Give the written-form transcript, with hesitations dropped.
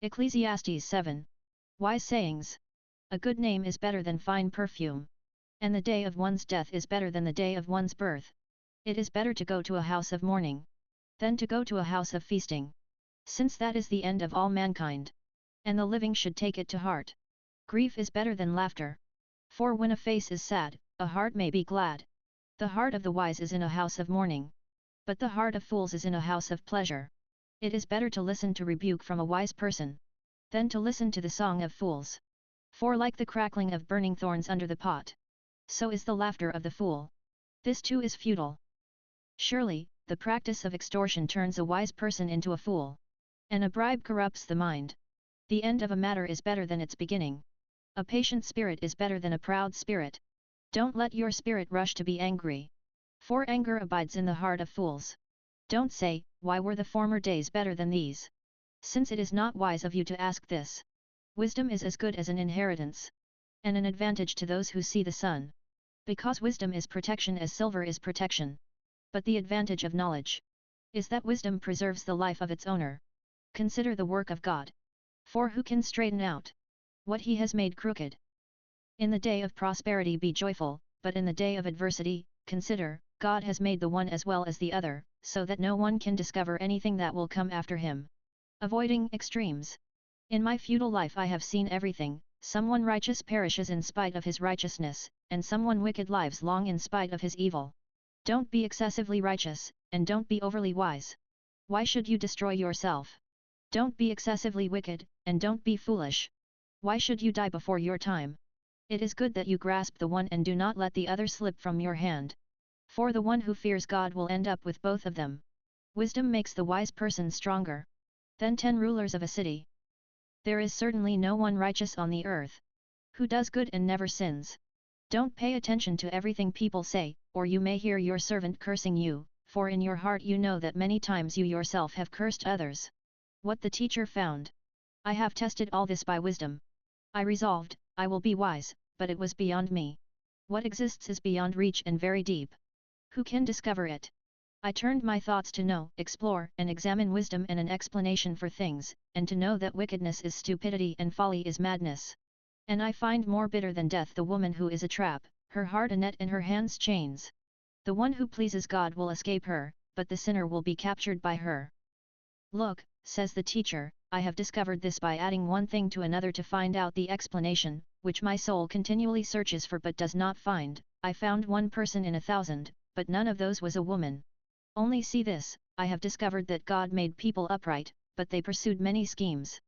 Ecclesiastes 7. Wise sayings. A good name is better than fine perfume. And the day of one's death is better than the day of one's birth. It is better to go to a house of mourning than to go to a house of feasting. Since that is the end of all mankind. And the living should take it to heart. Grief is better than laughter. For when a face is sad, a heart may be glad. The heart of the wise is in a house of mourning. But the heart of fools is in a house of pleasure. It is better to listen to rebuke from a wise person than to listen to the song of fools. For like the crackling of burning thorns under the pot, so is the laughter of the fool. This too is futile. Surely, the practice of extortion turns a wise person into a fool. And a bribe corrupts the mind. The end of a matter is better than its beginning. A patient spirit is better than a proud spirit. Don't let your spirit rush to be angry. For anger abides in the heart of fools. Don't say, why were the former days better than these? Since it is not wise of you to ask this. Wisdom is as good as an inheritance, and an advantage to those who see the sun. Because wisdom is protection as silver is protection. But the advantage of knowledge is that wisdom preserves the life of its owner. Consider the work of God. For who can straighten out what he has made crooked? In the day of prosperity be joyful, but in the day of adversity, consider, God has made the one as well as the other, so that no one can discover anything that will come after him. Avoiding extremes. In my feudal life I have seen everything. Someone righteous perishes in spite of his righteousness, and someone wicked lives long in spite of his evil. Don't be excessively righteous, and don't be overly wise. Why should you destroy yourself? Don't be excessively wicked, and don't be foolish. Why should you die before your time? It is good that you grasp the one and do not let the other slip from your hand. For the one who fears God will end up with both of them. Wisdom makes the wise person stronger than 10 rulers of a city. There is certainly no one righteous on the earth who does good and never sins. Don't pay attention to everything people say, or you may hear your servant cursing you, for in your heart you know that many times you yourself have cursed others. What the teacher found. I have tested all this by wisdom. I resolved, I will be wise, but it was beyond me. What exists is beyond reach and very deep. Who can discover it? I turned my thoughts to know, explore, and examine wisdom and an explanation for things, and to know that wickedness is stupidity and folly is madness. And I find more bitter than death the woman who is a trap, her heart a net and her hands chains. The one who pleases God will escape her, but the sinner will be captured by her. Look, says the teacher, I have discovered this by adding one thing to another to find out the explanation, which my soul continually searches for but does not find. I found one person in 1,000, but none of those was a woman. Only see this, I have discovered that God made people upright, but they pursued many schemes.